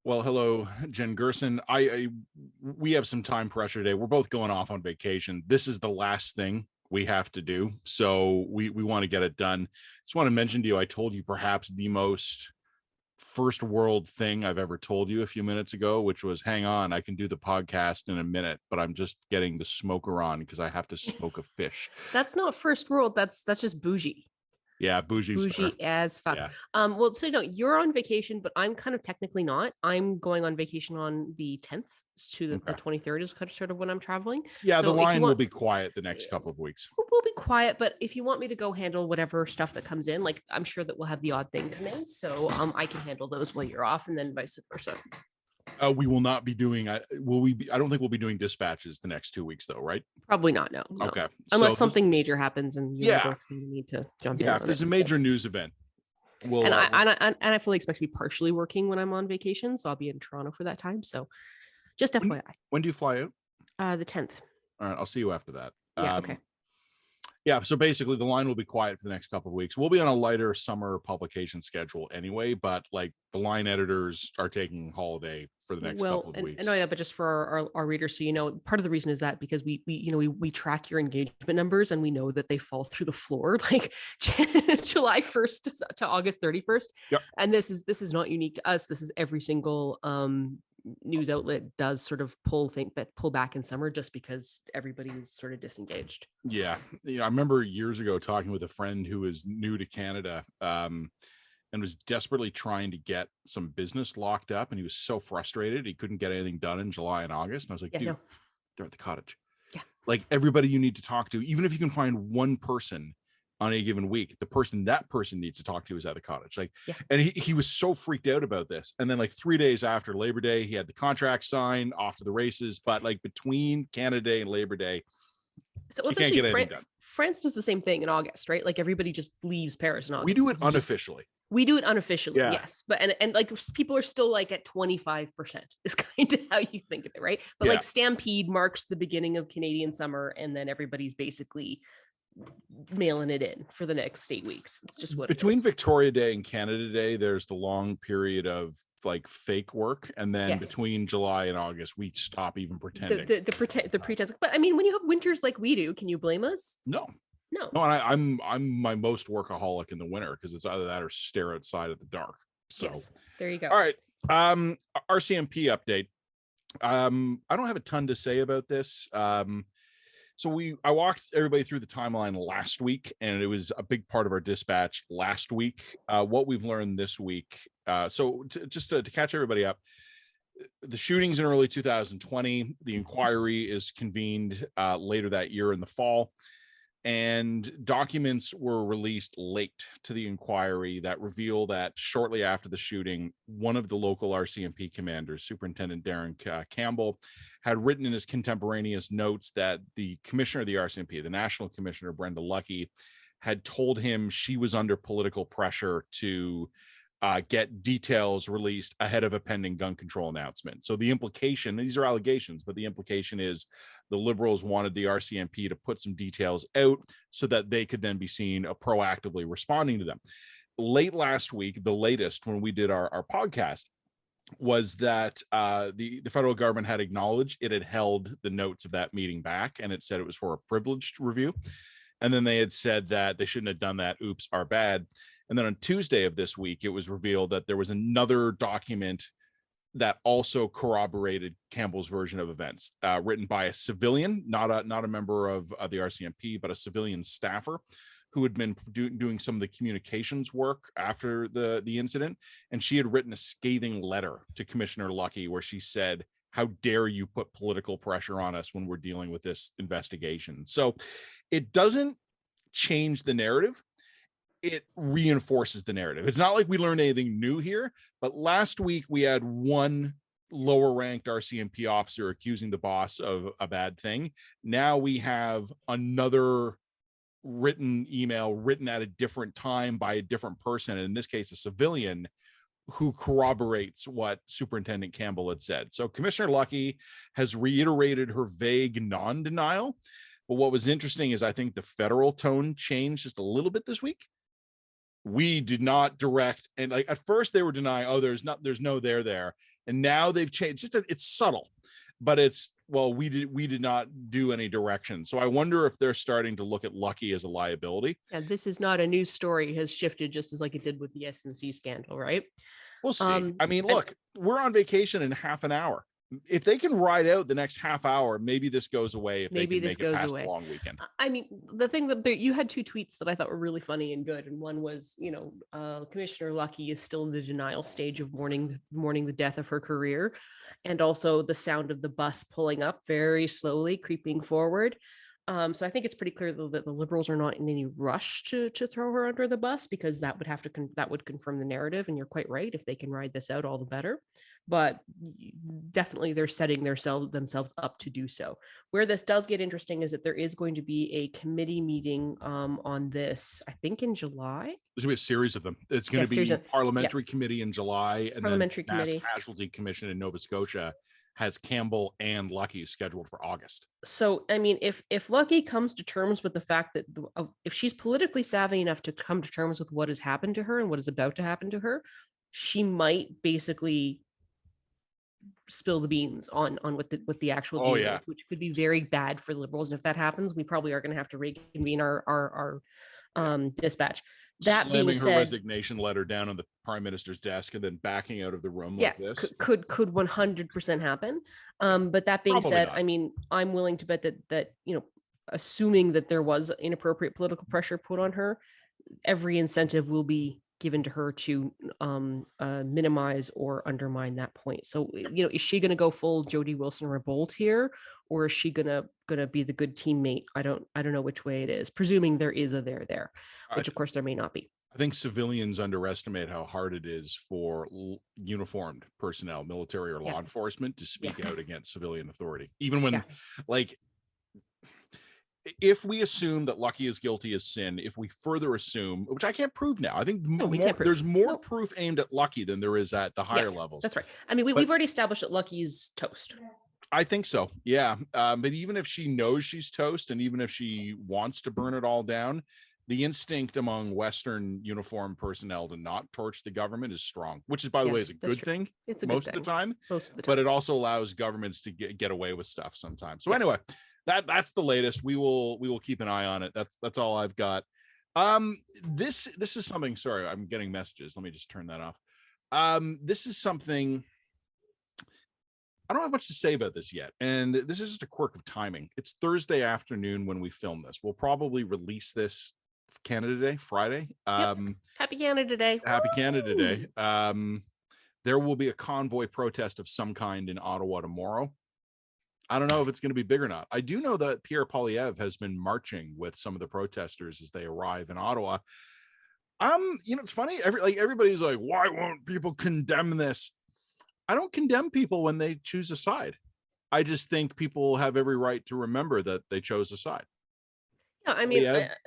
Well, hello, Jen Gerson. We have some time pressure today. We're both going off on vacation. This is the last thing we have to do, so we want to get it done. Just want to mention to you, I told you perhaps the most first world thing I've ever told you a few minutes ago, which was, hang on, I can do the podcast in a minute, but I'm just getting the smoker on because I have to smoke a fish. That's not first world. That's just bougie. Yeah, bougie's better. Bougie as fuck. Yeah. Well, so no, you're on vacation, but I'm kind of technically not. I'm going on vacation on the 10th to the Okay. 23rd is kind of sort of when I'm traveling. Yeah, the So if you line will want, be quiet the next couple of weeks. we'll be quiet. But if you want me to go handle whatever stuff that comes in, like I'm sure that we'll have the odd thing come in, so I can handle those while you're off, and then vice versa. We will not be doing. Will we be? I don't think we'll be doing dispatches the next 2 weeks, though, right? Probably not. No. Okay. Unless something major happens and you both need to jump in. Yeah, if there's a major news event, we'll. And I fully expect to be partially working when I'm on vacation, so I'll be in Toronto for that time. So, just FYI. When do you fly out? The 10th. All right, I'll see you after that. Yeah. Okay. Yeah, so basically the line will be quiet for the next couple of weeks. We'll be on a lighter summer publication schedule anyway, but like the line editors are taking holiday for the next couple of weeks. Yeah, but just for our readers, so you know, part of the reason is that because we track your engagement numbers and we know that they fall through the floor like July 1st to August 31st. Yep. And this is not unique to us. This is every single news outlet does sort of pull back in summer just because everybody is sort of disengaged. Yeah. I remember years ago talking with a friend who was new to Canada and was desperately trying to get some business locked up, and he was so frustrated he couldn't get anything done in July and August. And I was like, dude, they're at the cottage. Yeah. Like everybody you need to talk to, even if you can find one person on a given week, the person that person needs to talk to is at the cottage. Like, and he was so freaked out about this. And then like 3 days after Labor Day, he had the contract signed, off to the races. But like between Canada Day and Labor Day, so it's actually France does the same thing in August, right? Like everybody just leaves Paris in August. We do it unofficially. We do it unofficially, yes. But and like people are still like at 25% is kind of how you think of it, right? But like Stampede marks the beginning of Canadian summer, and then everybody's basically mailing it in for the next 8 weeks. It's just what between Victoria Day and Canada Day, there's the long period of like fake work, and then between July and August we stop even pretending the pretense. But I mean, when you have winters like we do, can you blame us? No, and I'm my most workaholic in the winter because it's either that or stare outside at the dark. So there you go. All right, RCMP update. I don't have a ton to say about this. So I walked everybody through the timeline last week, and it was a big part of our dispatch last week. What we've learned this week. So just to catch everybody up, the shootings in early 2020, the inquiry is convened later that year in the fall, and documents were released late to the inquiry that reveal that shortly after the shooting, one of the local RCMP commanders, Superintendent Darren Campbell, had written in his contemporaneous notes that the commissioner of the RCMP, the National Commissioner, Brenda Lucki, had told him she was under political pressure to get details released ahead of a pending gun control announcement. So the implication, these are allegations, but the implication is the Liberals wanted the RCMP to put some details out so that they could then be seen proactively responding to them. Late last week, the latest when we did our podcast, was that the federal government had acknowledged it had held the notes of that meeting back, and it said it was for a privileged review. And then they had said that they shouldn't have done that. Oops, our bad. And then on Tuesday of this week, it was revealed that there was another document that also corroborated Campbell's version of events, written by a civilian, not a member of the RCMP, but a civilian staffer who had been doing some of the communications work after the incident. And she had written a scathing letter to Commissioner Lucki where she said, "How dare you put political pressure on us when we're dealing with this investigation?" So it doesn't change the narrative. It reinforces the narrative. It's not like we learned anything new here, but last week we had one lower ranked RCMP officer accusing the boss of a bad thing. Now we have another written email written at a different time by a different person, and in this case a civilian, who corroborates what Superintendent Campbell had said. So Commissioner Lucki has reiterated her vague non-denial, but what was interesting is I think the federal tone changed just a little bit this week. we did not direct, and like at first they were denying, oh, there's no there, and now they've changed. It's subtle, but it's, well, we did not do any direction. So I wonder if they're starting to look at Lucky as a liability. Yeah, this is not a news story. It has shifted just as like it did with the SNC scandal, right? We'll see. I mean, look, we're on vacation in half an hour. If they can ride out the next half hour, maybe this goes away. If maybe this goes away. The long weekend. I mean, the thing that you had two tweets that I thought were really funny and good, and one was, Commissioner Lucky is still in the denial stage of mourning the death of her career, and also the sound of the bus pulling up very slowly, creeping forward. So I think it's pretty clear that the Liberals are not in any rush to throw her under the bus, because that would confirm the narrative. And you're quite right. If they can ride this out, all the better. But definitely they're setting themselves up to do so. Where this does get interesting is that there is going to be a committee meeting on this, I think in July. There's going to be a series of them. It's going to be parliamentary committee in July, and parliamentary then Mass Casualty Commission in Nova Scotia has Campbell and Lucky scheduled for August. So, I mean, if Lucky comes to terms with the fact that if she's politically savvy enough to come to terms with what has happened to her and what is about to happen to her, she might basically spill the beans on what the actual deal is, which could be very bad for Liberals. And if that happens, we probably are going to have to reconvene our dispatch. That slamming being said, her resignation letter down on the Prime Minister's desk and then backing out of the room like this could 100% happen. But that being said, I mean, I'm willing to bet that assuming that there was inappropriate political pressure put on her, every incentive will be given to her to minimize or undermine that point. So, is she going to go full Jody Wilson Revolt here, or is she gonna be the good teammate? I don't know which way it is, presuming there is a there, which of course there may not be. I think civilians underestimate how hard it is for uniformed personnel, military or law enforcement, to speak out against civilian authority, even when if we assume that Lucky is guilty as sin, if we further assume, which I can't prove now, I think there's more proof aimed at Lucky than there is at the higher levels. That's right. I mean, we've already established that Lucky's toast. I think so. Yeah. But even if she knows she's toast, and even if she wants to burn it all down, the instinct among Western uniformed personnel to not torch the government is strong, which is, by the way, is a good thing. It's most of the time. But it also allows governments to get away with stuff sometimes. So anyway, that's the latest. We will keep an eye on it. That's all I've got. This is something. Sorry, I'm getting messages. Let me just turn that off. This is something. I don't have much to say about this yet, and this is just a quirk of timing. It's Thursday afternoon when we film this. We'll probably release this Canada Day, Friday. Happy Canada Day. Happy Canada Day. There will be a convoy protest of some kind in Ottawa tomorrow. I don't know if it's going to be big or not. I do know that Pierre Poilievre has been marching with some of the protesters as they arrive in Ottawa. It's funny. Everybody's like, why won't people condemn this? I don't condemn people when they choose a side. I just think people have every right to remember that they chose a side. Yeah, I mean,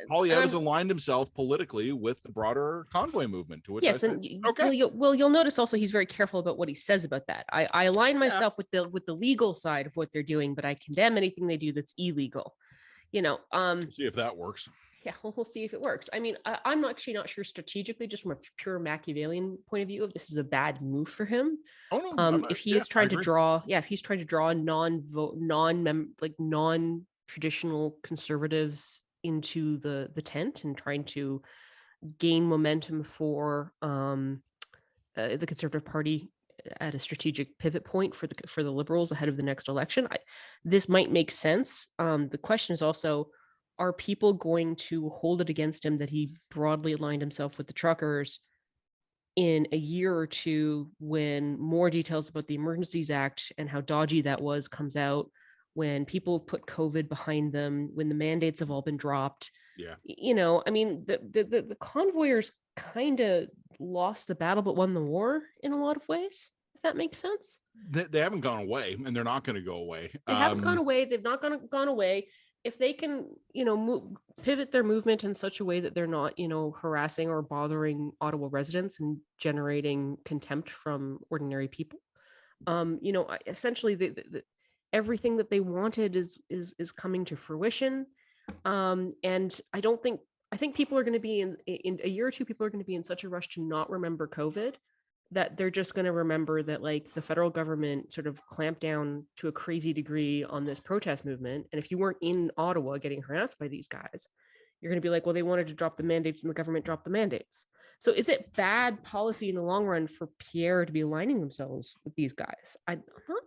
Poilievre has aligned himself politically with the broader convoy movement. To which you'll notice also he's very careful about what he says about that. I align myself with the legal side of what they're doing, but I condemn anything they do that's illegal. See if that works. Yeah, we'll see if it works. I mean, I'm actually not sure strategically, just from a pure Machiavellian point of view, if this is a bad move for him. Oh no! If he is trying to draw, if he's trying to draw non-traditional conservatives into the tent and trying to gain momentum for the Conservative Party at a strategic pivot point for the Liberals ahead of the next election, this might make sense. The question is also, are people going to hold it against him that he broadly aligned himself with the truckers in a year or two when more details about the Emergencies Act and how dodgy that was comes out, when people have put COVID behind them, when the mandates have all been dropped? Yeah. I mean, the convoyers kind of lost the battle but won the war in a lot of ways, if that makes sense. They haven't gone away, and they're not going to go away. They haven't gone away. They've not gone away. If they can, pivot their movement in such a way that they're not, harassing or bothering Ottawa residents and generating contempt from ordinary people, essentially everything that they wanted is coming to fruition. And I don't think I think people are going to be in a year or two, people are going to be in such a rush to not remember COVID that they're just going to remember that like the federal government sort of clamped down to a crazy degree on this protest movement. And if you weren't in Ottawa getting harassed by these guys, you're going to be like, well, they wanted to drop the mandates and the government dropped the mandates. So is it bad policy in the long run for Pierre to be aligning themselves with these guys? I'm not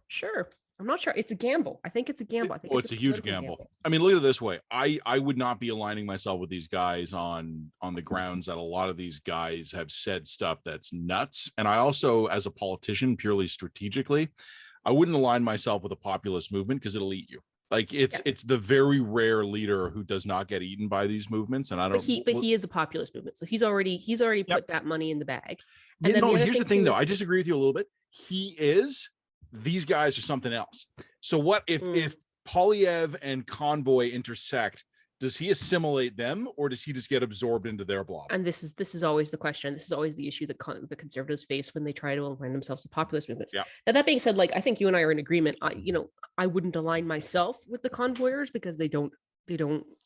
sure. I'm not sure. It's a gamble. I think it's a gamble. I think it's a huge gamble. I mean, look at it this way. I would not be aligning myself with these guys on the grounds that a lot of these guys have said stuff that's nuts. And I also, as a politician, purely strategically, I wouldn't align myself with a populist movement because it'll eat you. Like it's the very rare leader who does not get eaten by these movements. And I don't. But he is a populist movement, so he's already put that money in the bag. And then here's the thing, though. I disagree with you a little bit. He is. These guys are something else. So what if Poilievre and Convoy intersect? Does he assimilate them, or does he just get absorbed into their blob? And this is always the question. This is always the issue that the Conservatives face when they try to align themselves with populist movements. Yeah. Now that being said, like I think you and I are in agreement. I wouldn't align myself with the convoyers because they don't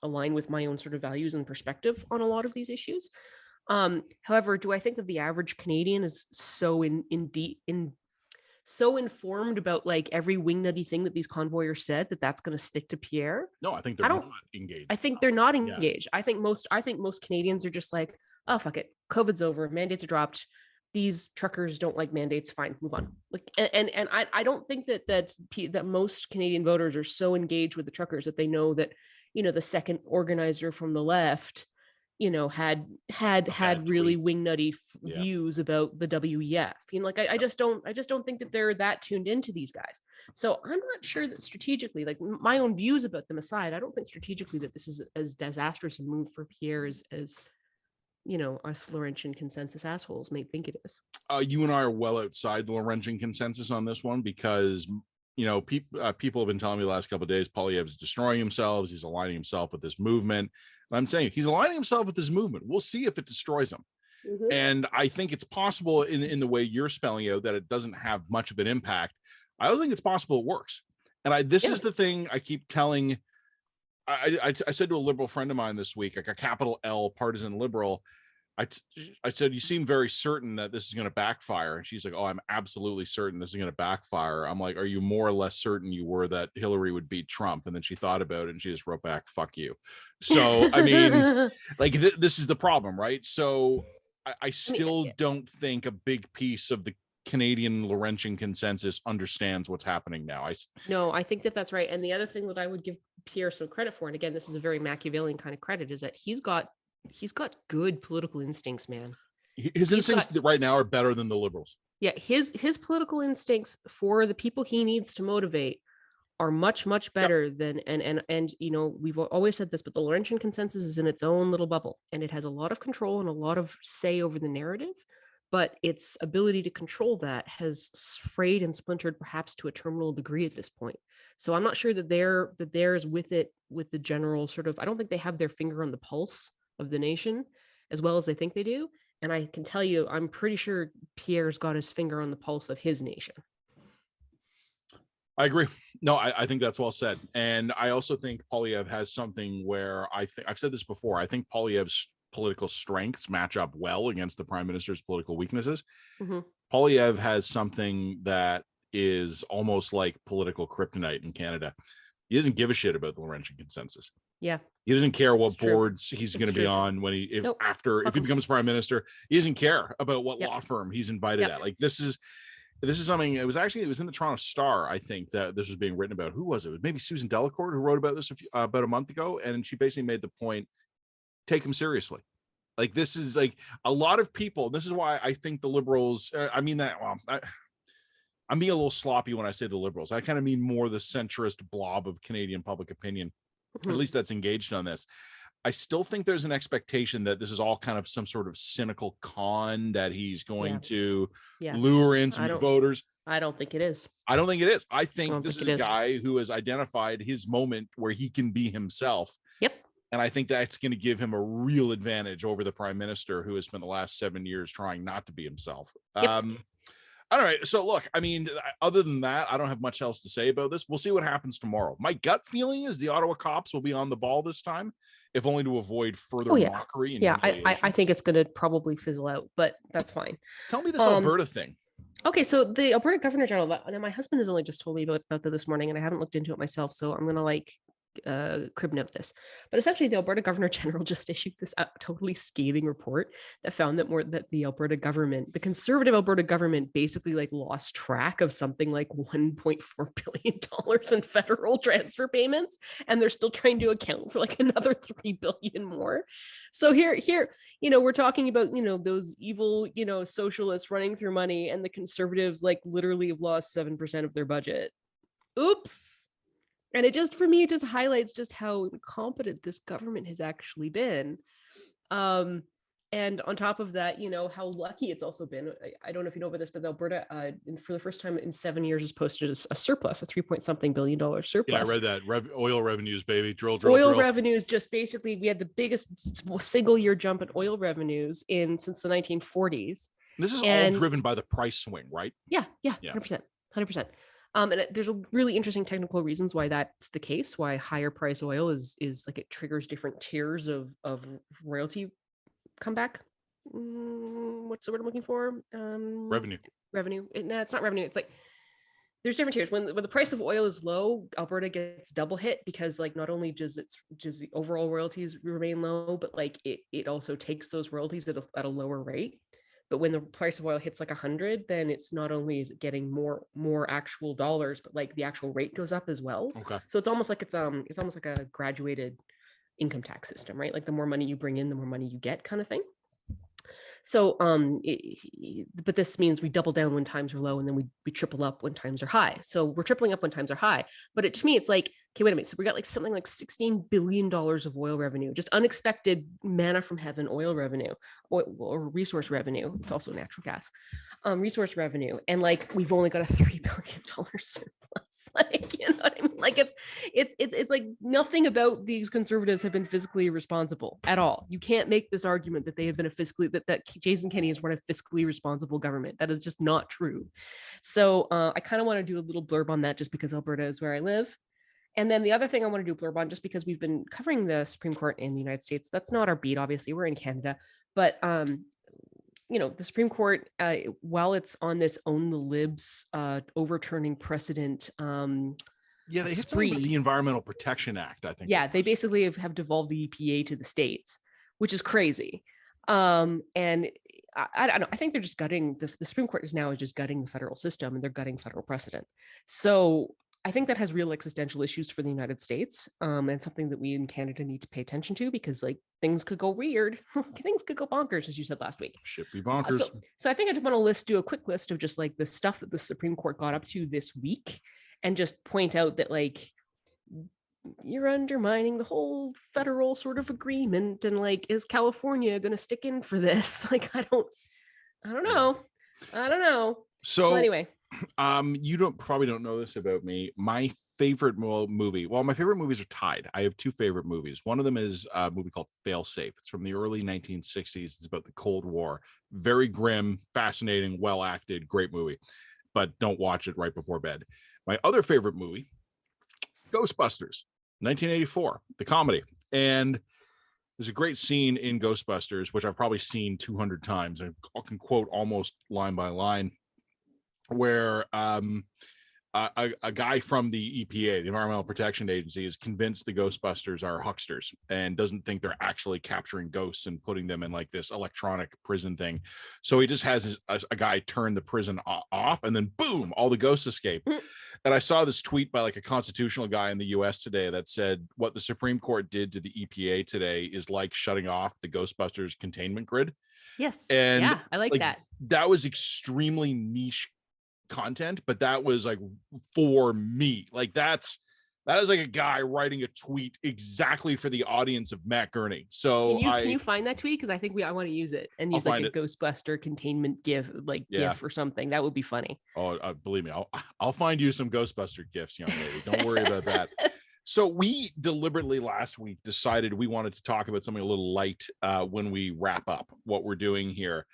align with my own sort of values and perspective on a lot of these issues. However, do I think that the average Canadian is so so informed about like every wingnutty thing that these convoyers said that's going to stick to Pierre? No, I think they're not engaged. I think they're not engaged. Yeah. I think most Canadians are just like, oh, fuck it. COVID's over. Mandates are dropped. These truckers don't like mandates. Fine, move on. Like, and I don't think that most Canadian voters are so engaged with the truckers that they know that, the second organizer from the left, had really wingnutty views about the WEF. I just don't think that they're that tuned into these guys. So I'm not sure that strategically, like my own views about them aside, I don't think strategically that this is as disastrous a move for Pierre as us Laurentian consensus assholes may think it is. You and I are well outside the Laurentian consensus on this one because people have been telling me the last couple of days Poilievre is destroying himself. He's aligning himself with this movement. I'm saying he's aligning himself with this movement. We'll see if it destroys him. Mm-hmm. And I think it's possible in the way you're spelling out that it doesn't have much of an impact. I also think it's possible it works. And this is the thing I keep telling. I said to a liberal friend of mine this week, like a capital L partisan liberal, I said, you seem very certain that this is going to backfire. And she's like, oh, I'm absolutely certain this is going to backfire. I'm like, are you more or less certain you were that Hillary would beat Trump? And then she thought about it and she just wrote back, fuck you. So, I mean, like this is the problem, right? So I still don't think a big piece of the Canadian Laurentian consensus understands what's happening now. No, I think that's right. And the other thing that I would give Pierre some credit for, and again, this is a very Machiavellian kind of credit, is that he's got good political instincts, man. His instincts right now are better than the Liberals. Yeah, his political instincts for the people he needs to motivate are much better than and we've always said this, but the Laurentian consensus is in its own little bubble, and it has a lot of control and a lot of say over the narrative, but its ability to control that has frayed and splintered perhaps to a terminal degree at this point. So I'm not sure that theirs with the general sort of, I don't think they have their finger on the pulse of the nation as well as they think they do. And I can tell you, I'm pretty sure Pierre's got his finger on the pulse of his nation. I agree. No, I think that's well said. And I also think Poilievre has something where I've said this before. I think Poilievre's political strengths match up well against the Prime Minister's political weaknesses. Mm-hmm. Poilievre has something that is almost like political kryptonite in Canada. He doesn't give a shit about the Laurentian consensus. Yeah. He doesn't care what boards he's going to be on when if he becomes prime minister. He doesn't care about what law firm he's invited at. Like this is something. It was in the Toronto Star, I think, that this was being written about. Who was it? It was maybe Susan Delacourt who wrote about this about a month ago, and she basically made the point: take him seriously. Like this is like a lot of people. This is why I think the Liberals. I mean that. Well, I'm being a little sloppy when I say the Liberals. I kind of mean more the centrist blob of Canadian public opinion. At least that's engaged on this. I still think there's an expectation that this is all kind of some sort of cynical con that he's going to lure in some voters. I don't think it is. I don't think it is. I think this is a guy who has identified his moment where he can be himself. Yep. And I think that's going to give him a real advantage over the prime minister who has spent the last 7 years trying not to be himself. Yep. All right. So look, I mean, other than that, I don't have much else to say about this. We'll see what happens tomorrow. My gut feeling is the Ottawa cops will be on the ball this time, if only to avoid further mockery and I think it's going to probably fizzle out, but that's fine. Tell me this Alberta thing. Okay, so the Alberta Governor General, and my husband has only just told me about that this morning, and I haven't looked into it myself, so I'm going to crib note this, but essentially the Alberta Governor General just issued this totally scathing report that found that the Alberta government, the conservative Alberta government, basically lost track of something like $1.4 billion in federal transfer payments, and they're still trying to account for another $3 billion more. So here, we're talking about those evil socialists running through money, and the conservatives literally have lost 7% of their budget. Oops. And it just highlights just how incompetent this government has actually been. And on top of that, how lucky it's also been. I don't know if you know about this, but Alberta, for the first time in 7 years, has posted a surplus, a $3-point-something billion surplus. Yeah, I read that. Oil revenues, baby. Drill. Oil revenues, just basically, we had the biggest single year jump in oil revenues since the 1940s. This is all driven by the price swing, right? Yeah, 100%. And there's a really interesting technical reasons why that's the case, why higher price oil is it triggers different tiers of royalty comeback. What's the word I'm looking for? Revenue. No, it's not revenue. It's there's different tiers. When the price of oil is low, Alberta gets double hit because not only does the overall royalties remain low, but it also takes those royalties at a lower rate. But when the price of oil hits 100, then it's not only is it getting more actual dollars, but the actual rate goes up as well. Okay. So it's almost like a graduated income tax system, right? The more money you bring in, the more money you get, kind of thing. So, but this means we double down when times are low, and then we triple up when times are high. So we're tripling up when times are high. But to me, it's okay, wait a minute. So we got something like $16 billion of oil revenue, just unexpected manna from heaven oil revenue, or resource revenue. It's also natural gas, resource revenue. And we've only got a $3 billion surplus. You know what I mean? It's nothing about these conservatives have been fiscally responsible at all. You can't make this argument that they have been that Jason Kenney has run a fiscally responsible government. That is just not true. So I kind of want to do a little blurb on that, just because Alberta is where I live. And then the other thing I want to do a blurb on, just because we've been covering the Supreme Court in the United States, that's not our beat, obviously, we're in Canada, but the Supreme Court, while it's on this own the libs overturning precedent, they hit something with the Environmental Protection Act, I think. Yeah, they basically have devolved the EPA to the states, which is crazy. And I don't know. I think they're just gutting the Supreme Court is just gutting the federal system, and they're gutting federal precedent. So I think that has real existential issues for the United States, and something that we in Canada need to pay attention to, because things could go weird. Things could go bonkers, as you said last week. Should be bonkers. So I think I just want to do a quick list of just the stuff that the Supreme Court got up to this week, and just point out that you're undermining the whole federal sort of agreement, and is California going to stick in for this? I don't know. So anyway, you probably don't know this about me. My favorite movie. Well, my favorite movies are tied. I have two favorite movies. One of them is a movie called Failsafe. It's from the early 1960s. It's about the Cold War. Very grim, fascinating, well acted, great movie. But don't watch it right before bed. My other favorite movie, Ghostbusters, 1984, the comedy. And there's a great scene in Ghostbusters, which I've probably seen 200 times. I can quote almost line by line, where a guy from the EPA, the Environmental Protection Agency, is convinced the Ghostbusters are hucksters and doesn't think they're actually capturing ghosts and putting them in this electronic prison thing. So he just has a guy turn the prison off, and then boom, all the ghosts escape. And I saw this tweet by a constitutional guy in the US today that said what the Supreme Court did to the EPA today is like shutting off the Ghostbusters containment grid. Yes. And yeah, I like that. That was extremely niche content, but that was for me. That is a guy writing a tweet exactly for the audience of Matt Gurney. So can you find that tweet? Because I think I want to use it and use a Ghostbuster containment GIF, GIF or something. That would be funny. Oh, believe me, I'll find you some Ghostbuster GIFs, young lady. Don't worry about that. So we deliberately last week decided we wanted to talk about something a little light when we wrap up what we're doing here.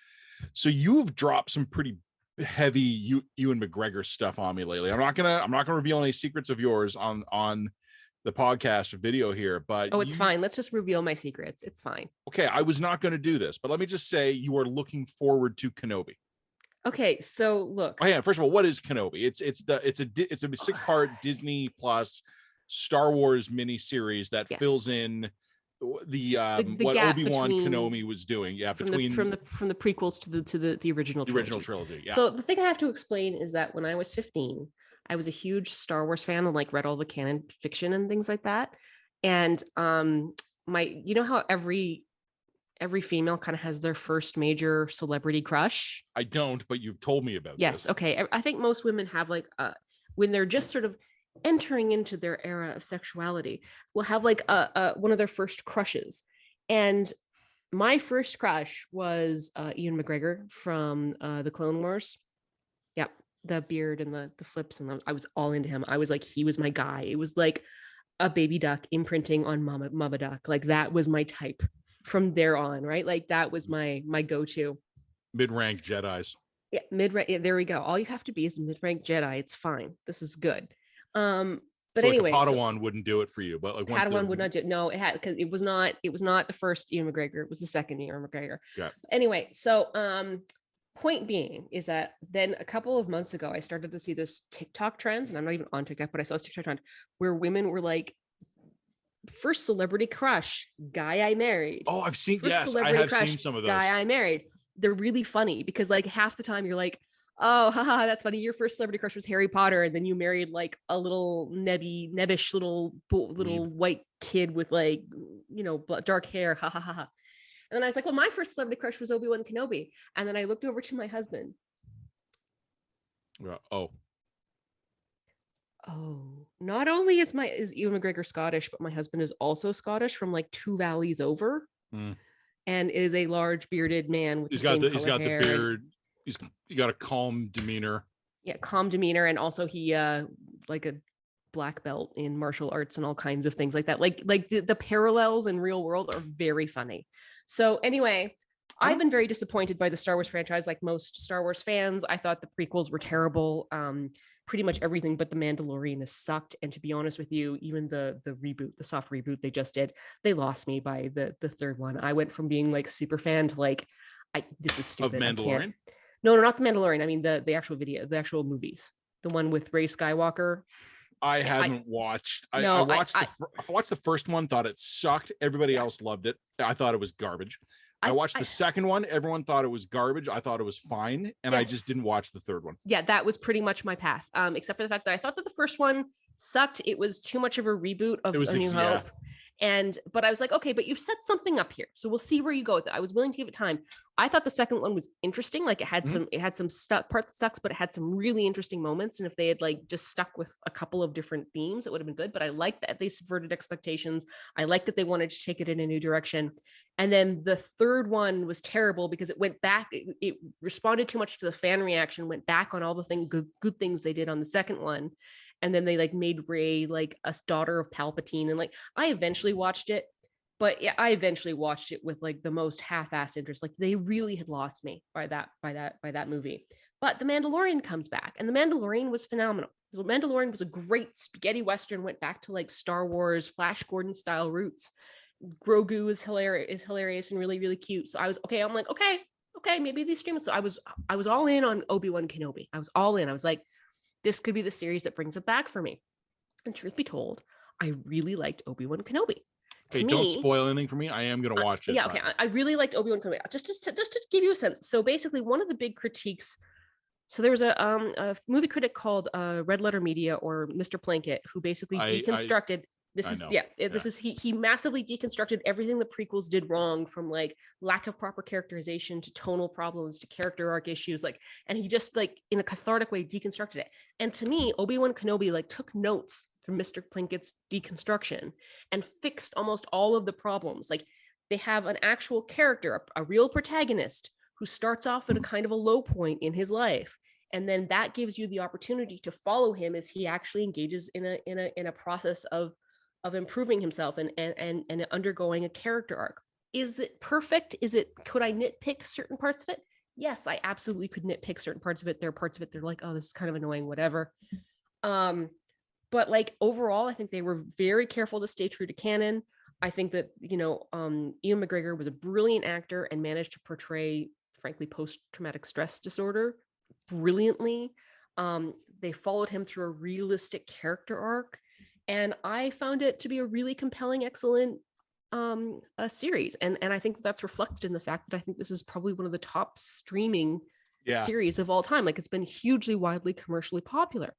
So you've dropped some pretty heavy Ewan McGregor stuff on me lately. I'm not gonna reveal any secrets of yours on the podcast video here, but it's fine. Let's just reveal my secrets. It's fine. Okay, I was not going to do this, but let me just say you are looking forward to Kenobi. Okay, so look. Oh yeah, first of all, what is Kenobi? It's a 6-part Disney Plus Star Wars miniseries that fills in the what Obi-Wan Kenobi was doing. Yeah, from the prequels to the original trilogy. Yeah. So the thing I have to explain is that when I was 15, I was a huge Star Wars fan and like read all the canon fiction and things like that. And you know how every female kind of has their first major celebrity crush? I don't, but you've told me about this. Okay. I think most women have like when they're just sort of entering into their era of sexuality, will have like one of their first crushes. And my first crush was Ewan McGregor from the Clone Wars. Yep. The beard and the flips, and I was all into him. I was like, he was my guy. It was like a baby duck imprinting on mama duck. Like that was my type from there on, right? Like that was my go-to. Mid-rank Jedis. Yeah, mid-rank. Yeah, there we go. All you have to be is a mid-rank Jedi. It's fine. This is good. But so anyway, like a Padawan wouldn't do it for you, but like Padawan would not do it. No, it had, because it was not the first Ewan McGregor. It was the second Ewan McGregor. Yeah. Anyway, so point being is that then a couple of months ago, I started to see this TikTok trend, and I'm not even on TikTok, but I saw this TikTok trend where women were like, first celebrity crush, guy I married. Oh, I've seen, yes, I have seen some of those. Guy I married. They're really funny because like half the time you're like, oh, haha, that's funny. Your first celebrity crush was Harry Potter, and then you married like a little nebbish little white kid with like, dark hair. Ha ha ha ha. And then I was like, well, my first celebrity crush was Obi-Wan Kenobi. And then I looked over to my husband. Oh, not only is Ewan McGregor Scottish, but my husband is also Scottish from like 2 valleys over, and is a large bearded man with he's got the beard. He's got a calm demeanor. Yeah, calm demeanor, and also he like a black belt in martial arts and all kinds of things like that. Like the parallels in real world are very funny. So anyway, I've been very disappointed by the Star Wars franchise, like most Star Wars fans. I thought the prequels were terrible. Pretty much everything but The Mandalorian has sucked. And to be honest with you, even the reboot, the soft reboot they just did, they lost me by the third one. I went from being like super fan to like, this is stupid. Of Mandalorian? No, not The Mandalorian. I mean the actual video, the actual movies, the one with Rey Skywalker. I haven't watched. I watched the first one, thought it sucked. Everybody else loved it. I thought it was garbage. I watched the second one. Everyone thought it was garbage. I thought it was fine. And I just didn't watch the third one. Yeah, that was pretty much my path. Except for the fact that I thought that the first one sucked. It was too much of a reboot of A New Hope. But I was like, okay, but you've set something up here, so we'll see where you go with it. I was willing to give it time. I thought the second one was interesting. Like it had some stuff part that sucks, but it had some really interesting moments. And if they had like just stuck with a couple of different themes, it would have been good. But I liked that they subverted expectations. I liked that they wanted to take it in a new direction. And then the third one was terrible because it went back. It responded too much to the fan reaction, went back on all the good things they did on the second one. And then they like made Rey like a daughter of Palpatine. And like, I eventually watched it, but yeah, I eventually watched it with like the most half-assed interest. Like they really had lost me by that movie. But The Mandalorian comes back, and The Mandalorian was phenomenal. The Mandalorian was a great spaghetti Western, went back to like Star Wars, Flash Gordon style roots. Grogu is hilarious and really, really cute. So I was, okay. I'm like, okay, maybe these streamers. So I was all in on Obi-Wan Kenobi. I was all in. I was like, this could be the series that brings it back for me. And truth be told, I really liked Obi-Wan Kenobi. Hey, don't spoil anything for me. I am going to watch it. Yeah, okay. I really liked Obi-Wan Kenobi. Just to give you a sense. So basically, one of the big critiques. So there was a movie critic called Red Letter Media, or Mr. Plankett, who basically deconstructed. He massively deconstructed everything the prequels did wrong, from like lack of proper characterization to tonal problems to character arc issues, like, and he just like in a cathartic way deconstructed it. And to me, Obi-Wan Kenobi like took notes from Mr. Plankett's deconstruction and fixed almost all of the problems. Like they have an actual character, a real protagonist who starts off at a kind of a low point in his life. And then that gives you the opportunity to follow him as he actually engages in a process of improving himself and undergoing a character arc. Is it perfect? Could I nitpick certain parts of it? yes, I absolutely could nitpick certain parts of it. There are parts of it they're like, oh, this is kind of annoying, whatever. But like overall, I think they were very careful to stay true to canon. I think that, Ian McGregor was a brilliant actor and managed to portray, frankly, post-traumatic stress disorder brilliantly. They followed him through a realistic character arc, and I found it to be a really compelling, excellent a series. And I think that's reflected in the fact that I think this is probably one of the top streaming series of all time. Like, it's been hugely, widely, commercially popular.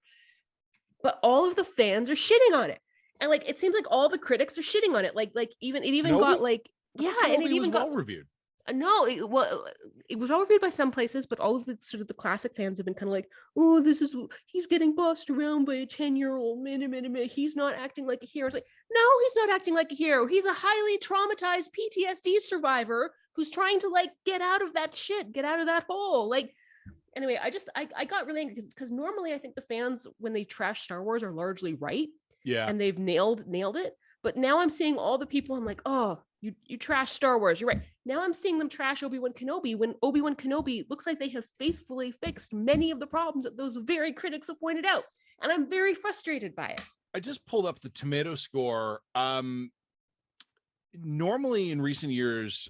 But all of the fans are shitting on it. And like, it seems like all the critics are shitting on it. Like even Kenobi? got like, yeah, and it even got well reviewed. No, it was all reviewed by some places, but all of the sort of the classic fans have been kind of like, oh, he's getting bossed around by a 10-year-old. He's not acting like a hero. It's like, no, he's not acting like a hero. He's a highly traumatized PTSD survivor who's trying to like get out of that shit, get out of that hole. Like, anyway, I got really angry because normally I think the fans, when they trash Star Wars, are largely right. Yeah. And they've nailed it. But now I'm seeing all the people, I'm like, oh, you trash Star Wars. You're right. Now I'm seeing them trash Obi-Wan Kenobi when Obi-Wan Kenobi looks like they have faithfully fixed many of the problems that those very critics have pointed out. And I'm very frustrated by it. I just pulled up the tomato score. Normally in recent years,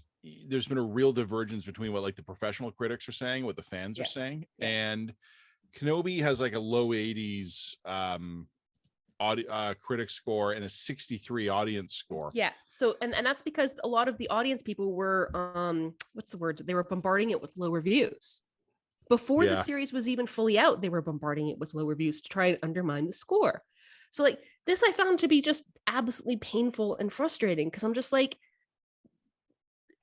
there's been a real divergence between what like the professional critics are saying, what the fans are saying. Yes. And Kenobi has like a low 80s critic score and a 63 audience score. Yeah. So and that's because a lot of the audience people were what's the word? They were bombarding it with low reviews. Before the series was even fully out, they were bombarding it with low reviews to try and undermine the score. So like this I found to be just absolutely painful and frustrating because I'm just like,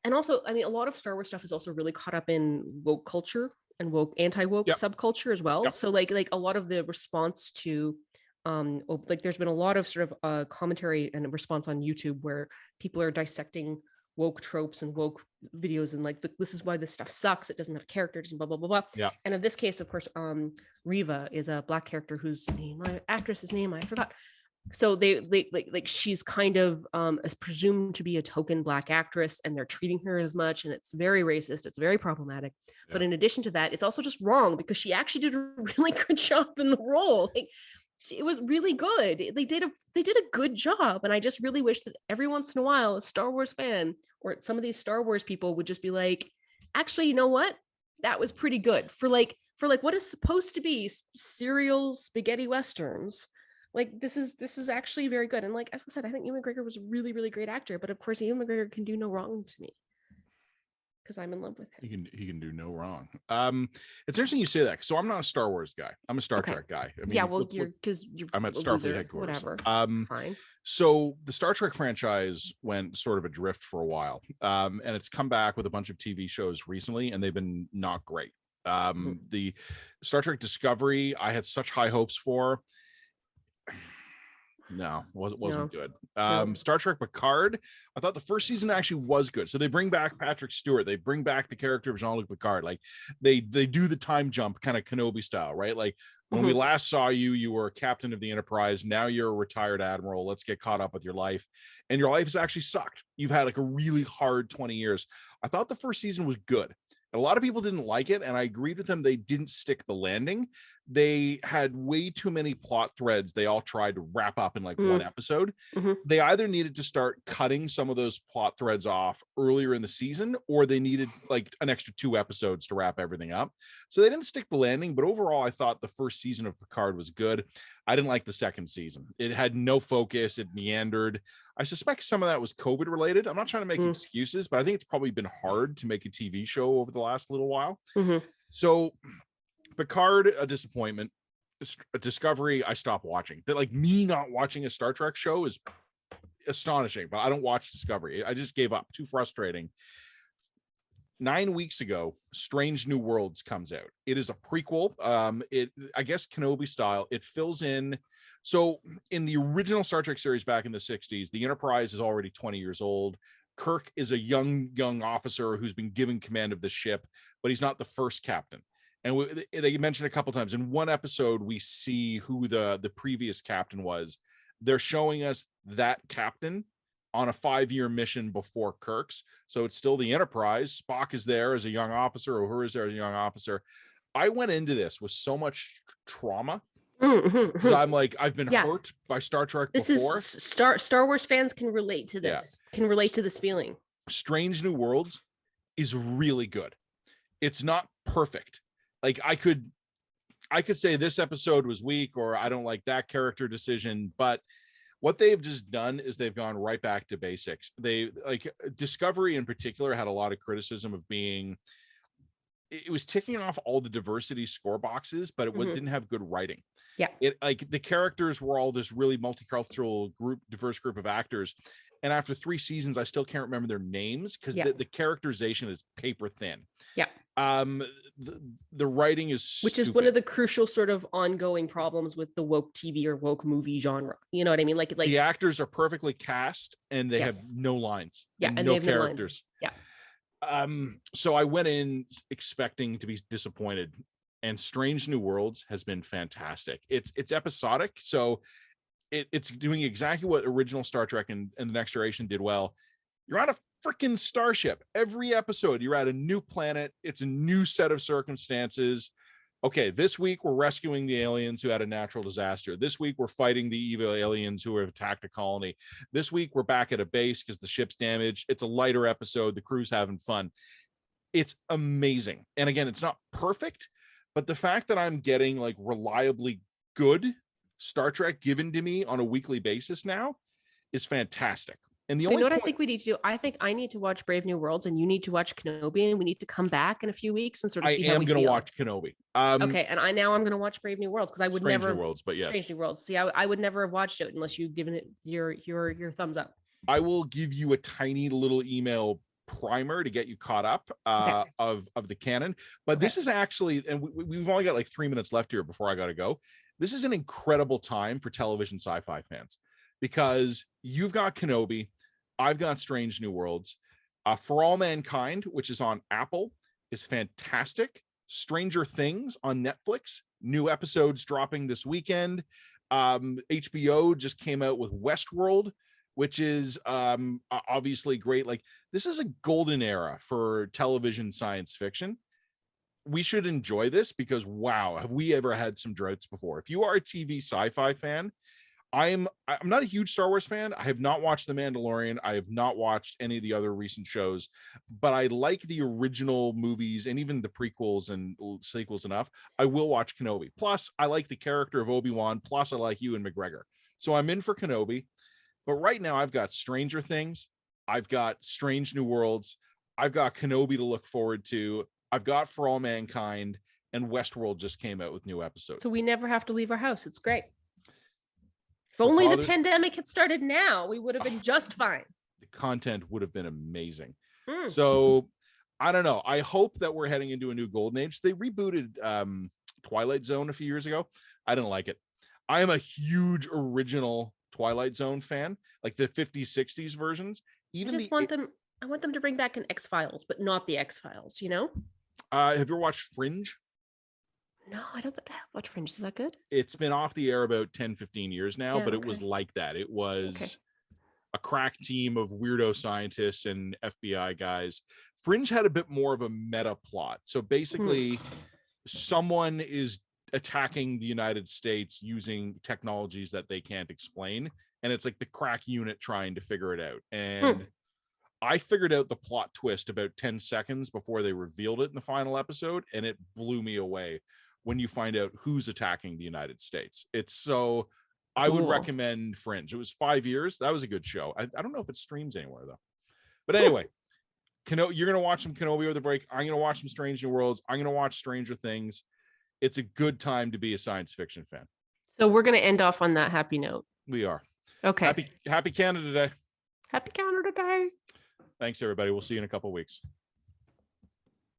and also, I mean, a lot of Star Wars stuff is also really caught up in woke culture and woke anti-woke subculture as well. So like a lot of the response to like there's been a lot of sort of commentary and response on YouTube where people are dissecting woke tropes and woke videos and like this is why this stuff sucks. It doesn't have characters and blah blah blah blah. Yeah. And in this case, of course, Reva is a Black character whose actress's name I forgot. So they like she's kind of is presumed to be a token Black actress, and they're treating her as much, and it's very racist. It's very problematic. Yeah. But in addition to that, it's also just wrong because she actually did a really good job in the role. Like, it was really good. They did a good job, and I just really wish that every once in a while, a Star Wars fan or some of these Star Wars people would just be like, actually, you know what? That was pretty good for what is supposed to be serial spaghetti westerns. Like this is actually very good. And like as I said, I think Ewan McGregor was a really, really great actor. But of course, Ewan McGregor can do no wrong to me because I'm in love with him. He can do no wrong. It's interesting you say that. So I'm not a Star Wars guy. I'm a Star Trek guy. I mean, yeah, well, you're I'm at Starfleet headquarters. Whatever. Fine. So the Star Trek franchise went sort of adrift for a while, and it's come back with a bunch of TV shows recently, and they've been not great. The Star Trek Discovery, I had such high hopes for. No, wasn't good. Star Trek Picard, I thought the first season actually was good. So they bring back Patrick Stewart, they bring back the character of Jean-Luc Picard. Like they do the time jump kind of Kenobi style, right? Like when we last saw you were a captain of the Enterprise. Now you're a retired admiral. Let's get caught up with your life. And your life has actually sucked. You've had like a really hard 20 years. I thought the first season was good. A lot of people didn't like it, and I agreed with them. They didn't stick the landing. They had way too many plot threads they all tried to wrap up in like one episode. They either needed to start cutting some of those plot threads off earlier in the season, or they needed like an extra 2 episodes to wrap everything up. So they didn't stick the landing, but overall, I thought the first season of Picard was good. I didn't like the second season. It had no focus. It meandered. I suspect some of that was COVID related. I'm not trying to make excuses, but I think it's probably been hard to make a TV show over the last little while. So Picard, a disappointment. A Discovery, I stopped watching. That like me not watching a Star Trek show is astonishing, but I don't watch Discovery. I just gave up. Too frustrating. 9 weeks ago, Strange New Worlds comes out. It is a prequel. I guess Kenobi style. It fills in. So in the original Star Trek series back in the 60s, the Enterprise is already 20 years old. Kirk is a young officer who's been given command of the ship, but he's not the first captain. And they mentioned a couple times in one episode, we see who the previous captain was. They're showing us that captain on a 5-year mission before Kirk's. So it's still the Enterprise. Spock is there as a young officer, or Uhura is there as a young officer. I went into this with so much trauma. Because I'm like, I've been hurt by Star Trek before. Is Star Wars fans can relate to this. Can relate to this feeling. Strange New Worlds is really good. It's not perfect. Like I could say this episode was weak, or I don't like that character decision, but what they've just done is they've gone right back to basics. They, like, Discovery in particular had a lot of criticism of being, it was ticking off all the diversity score boxes, but it didn't have good writing. Yeah. It, like, the characters were all this really multicultural diverse group of actors. And after 3 seasons, I still can't remember their names because the characterization is paper thin. Yeah. The writing is which is one of the crucial sort of ongoing problems with the woke TV or woke movie genre. You know what I mean? Like the actors are perfectly cast and they have no lines. And no characters. No lines. So I went in expecting to be disappointed, and Strange New Worlds has been fantastic. It's episodic, so it's doing exactly what original Star Trek and the Next Generation did well. You're on a freaking starship. Every episode, you're at a new planet. It's a new set of circumstances. Okay, this week we're rescuing the aliens who had a natural disaster. This week we're fighting the evil aliens who have attacked a colony. This week we're back at a base because the ship's damaged. It's a lighter episode. The crew's having fun. It's amazing. And again, it's not perfect, but the fact that I'm getting like reliably good Star Trek given to me on a weekly basis now is fantastic. And the only, you know what I think we need to do? I think I need to watch Brave New Worlds, and you need to watch Kenobi, and we need to come back in a few weeks and sort of see how we feel. I am going to watch Kenobi. Okay, and I'm going to watch Brave New Worlds because I would Strange never. New Worlds, but yes, Strange New Worlds. See, I would never have watched it unless you've given it your thumbs up. I will give you a tiny little email primer to get you caught up of the canon. But this is actually, and we've only got like 3 minutes left here before I got to go. This is an incredible time for television sci-fi fans because you've got Kenobi. I've got Strange New Worlds. For All Mankind, which is on Apple, is fantastic. Stranger Things on Netflix, new episodes dropping this weekend. HBO just came out with Westworld, which is obviously great. Like, this is a golden era for television science fiction. We should enjoy this because, wow, have we ever had some droughts before? If you are a TV sci-fi fan, I'm not a huge Star Wars fan. I have not watched The Mandalorian. I have not watched any of the other recent shows, but I like the original movies and even the prequels and sequels enough. I will watch Kenobi. Plus, I like the character of Obi-Wan. Plus, I like Ewan McGregor. So I'm in for Kenobi. But right now, I've got Stranger Things. I've got Strange New Worlds. I've got Kenobi to look forward to. I've got For All Mankind. And Westworld just came out with new episodes. So we never have to leave our house. It's great. If only the pandemic had started now, we would have been just fine. The content would have been amazing. So I don't know. I hope that we're heading into a new golden age. They rebooted Twilight Zone a few years ago. I didn't like it. I am a huge original Twilight Zone fan, like the 50s, 60s versions. Even I want them to bring back an X-Files, but not the X-Files, you know? Have you ever watched Fringe? No, I don't think I have watched Fringe. Is that good? It's been off the air about 10, 15 years now, but it was like that. It was a crack team of weirdo scientists and FBI guys. Fringe had a bit more of a meta plot. So basically, someone is attacking the United States using technologies that they can't explain. And it's like the crack unit trying to figure it out. And I figured out the plot twist about 10 seconds before they revealed it in the final episode. And it blew me away when you find out who's attacking the United States. It's so, I would recommend Fringe. It was 5 years. That was a good show. I don't know if it streams anywhere though. But anyway, you're going to watch some Kenobi over the break. I'm going to watch some Strange New Worlds. I'm going to watch Stranger Things. It's a good time to be a science fiction fan. So we're going to end off on that happy note. We are. Okay. Happy Canada Day. Happy Canada Day. Thanks, everybody. We'll see you in a couple of weeks.